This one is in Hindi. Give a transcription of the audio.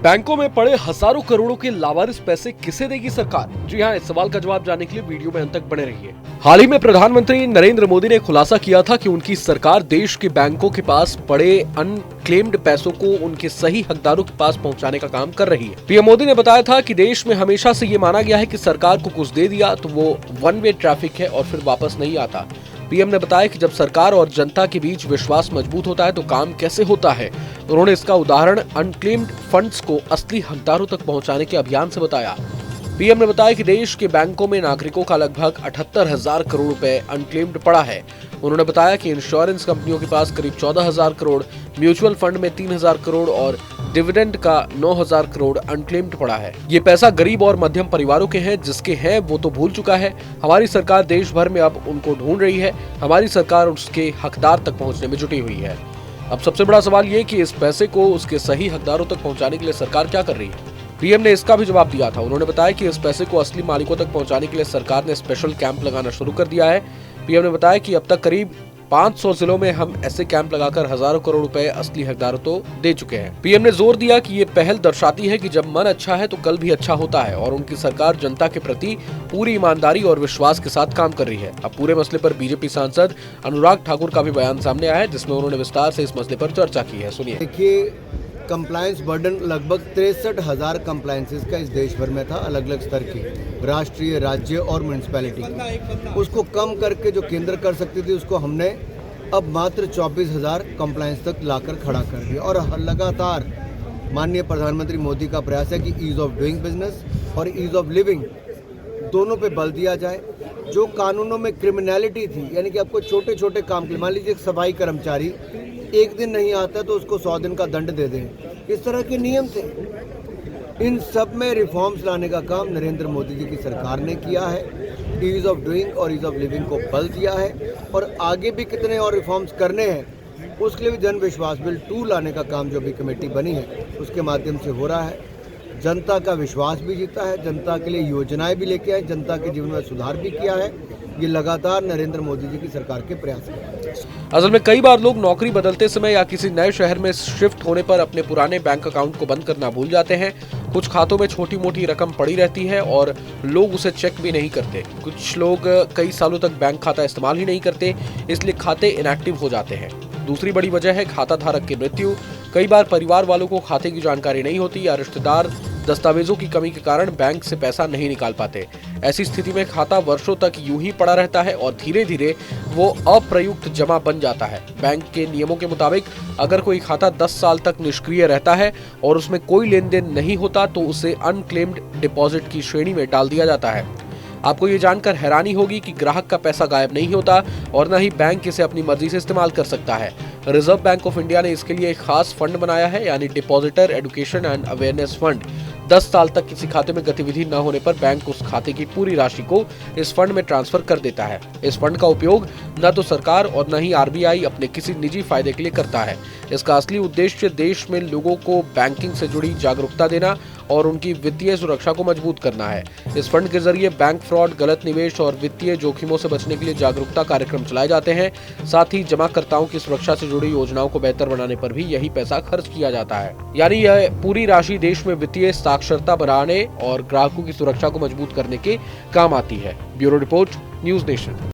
बैंकों में पड़े हजारों करोड़ों के लावारिस पैसे किसे देगी सरकार? जी हाँ, इस सवाल का जवाब जानने के लिए वीडियो में अंत तक बने रहिए। हाल ही में प्रधानमंत्री नरेंद्र मोदी ने खुलासा किया था कि उनकी सरकार देश के बैंकों के पास पड़े अनक्लेम्ड पैसों को उनके सही हकदारों के पास पहुंचाने का काम कर रही है। पीएम मोदी ने बताया था कि देश में हमेशा से ये माना गया है कि सरकार को कुछ दे दिया तो वो वन वे ट्रैफिक है और फिर वापस नहीं आता। पीएम ने बताया कि जब सरकार और जनता के बीच विश्वास मजबूत होता है तो काम कैसे होता है। उन्होंने इसका उदाहरण अनक्लेम्ड फंड्स को असली हकदारों तक पहुंचाने के अभियान से बताया। पीएम ने बताया कि देश के बैंकों में नागरिकों का लगभग 78,000 करोड़ रुपए अनक्लेम्ड पड़ा है। उन्होंने बताया कि इंश्योरेंस कंपनियों के पास करीब 14,000 करोड़, म्यूचुअल फंड में 3,000 करोड़ और डिविडेंड का 9,000 करोड़ अनक्लेम्ड पड़ा है। ये पैसा गरीब और मध्यम परिवारों के हैं, जिसके हैं वो तो भूल चुका है। हमारी सरकार देश भर में अब उनको ढूंढ रही है। हमारी सरकार उसके हकदार तक पहुंचने में जुटी हुई है। अब सबसे बड़ा सवाल ये कि इस पैसे को उसके सही हकदारों तक पहुंचाने के लिए सरकार क्या कर रही है। पीएम ने इसका भी जवाब दिया था। उन्होंने बताया कि इस पैसे को असली मालिकों तक पहुंचाने के लिए सरकार ने स्पेशल कैंप लगाना शुरू कर दिया है। पीएम ने बताया कि अब तक करीब 500 जिलों में हम ऐसे कैंप लगाकर हजारों करोड़ रुपए असली हकदारों को दे चुके हैं। पीएम ने जोर दिया कि ये पहल दर्शाती है कि जब मन अच्छा है तो कल भी अच्छा होता है और उनकी सरकार जनता के प्रति पूरी ईमानदारी और विश्वास के साथ काम कर रही है। अब पूरे मसले पर बीजेपी सांसद अनुराग ठाकुर का भी बयान सामने आया है, जिसमें उन्होंने विस्तार से इस मसले पर चर्चा की है। सुनिए। देखिए, कंप्लायंस बर्डन लगभग 63,000 कंप्लायंसेस का इस देश भर में था, अलग अलग स्तर की, राष्ट्रीय, राज्य और म्यूनिसिपैलिटी। उसको कम करके जो केंद्र कर सकती थी उसको हमने अब मात्र 24,000 कंप्लायंस तक लाकर खड़ा कर दिया। और लगातार माननीय प्रधानमंत्री मोदी का प्रयास है कि ईज ऑफ डूइंग बिजनेस और ईज ऑफ लिविंग दोनों पे बल दिया जाए। जो कानूनों में क्रिमिनलिटी थी, यानी कि आपको छोटे छोटे काम के लिए, मान लीजिए एक सफाई कर्मचारी एक दिन नहीं आता तो उसको 100 दिन का दंड दे दें, इस तरह के नियम थे। इन सब में रिफॉर्म्स लाने का काम नरेंद्र मोदी जी की सरकार ने किया है। ईज ऑफ डूइंग और ईज ऑफ लिविंग को बल दिया है और आगे भी कितने और रिफॉर्म्स करने हैं उसके लिए भी जन विश्वास बिल 2 लाने का काम जो भी कमेटी बनी है उसके माध्यम से हो रहा है। जनता का विश्वास भी जीता है, जनता के लिए योजनाएं भी लेके आए, जनता के जीवन में सुधार भी किया है। ये लगातार नरेंद्र मोदी जी की सरकार के प्रयास है। असल में कई बार लोग नौकरी बदलते समय या किसी नए शहर में शिफ्ट होने पर अपने पुराने बैंक अकाउंट को बंद करना भूल जाते हैं। कुछ खातों में छोटी मोटी रकम पड़ी रहती है और लोग उसे चेक भी नहीं करते। कुछ लोग कई सालों तक बैंक खाता इस्तेमाल ही नहीं करते, इसलिए खाते इनएक्टिव हो जाते हैं। दूसरी बड़ी वजह है खाता धारक की मृत्यु। कई बार परिवार वालों को खाते की जानकारी नहीं होती या रिश्तेदार दस्तावेजों की कमी के कारण बैंक से पैसा नहीं निकाल पाते। ऐसी स्थिति में खाता वर्षों तक यूं ही पड़ा रहता है और धीरे धीरे वो अप्रयुक्त जमा बन जाता है। बैंक के नियमों के मुताबिक अगर कोई खाता 10 साल तक निष्क्रिय रहता है और उसमें कोई लेन देन नहीं होता तो उसे अनक्लेम्ड डिपॉजिट की श्रेणी में डाल दिया जाता है। आपको ये जानकर हैरानी होगी कि ग्राहक का पैसा गायब नहीं होता और न ही बैंक इसे अपनी मर्जी से इस्तेमाल कर सकता है। रिजर्व बैंक ऑफ इंडिया ने इसके लिए एक खास फंड बनाया है, यानी depositor education and awareness fund. 10 साल तक किसी खाते में गतिविधि न होने पर बैंक उस खाते की पूरी राशि को इस फंड में ट्रांसफर कर देता है। इस फंड का उपयोग न तो सरकार और न ही आरबीआई अपने किसी निजी फायदे के लिए करता है। इसका असली उद्देश्य देश में लोगों को बैंकिंग से जुड़ी जागरूकता देना और उनकी वित्तीय सुरक्षा को मजबूत करना है। इस फंड के जरिए बैंक फ्रॉड, गलत निवेश और वित्तीय जोखिमों से बचने के लिए जागरूकता कार्यक्रम चलाए जाते हैं। साथ ही जमाकर्ताओं की सुरक्षा से जुड़ी योजनाओं को बेहतर बनाने पर भी यही पैसा खर्च किया जाता है। यानी यह पूरी राशि देश में वित्तीय साक्षरता बढ़ाने और ग्राहकों की सुरक्षा को मजबूत करने के काम आती है। Bureau report, news nation.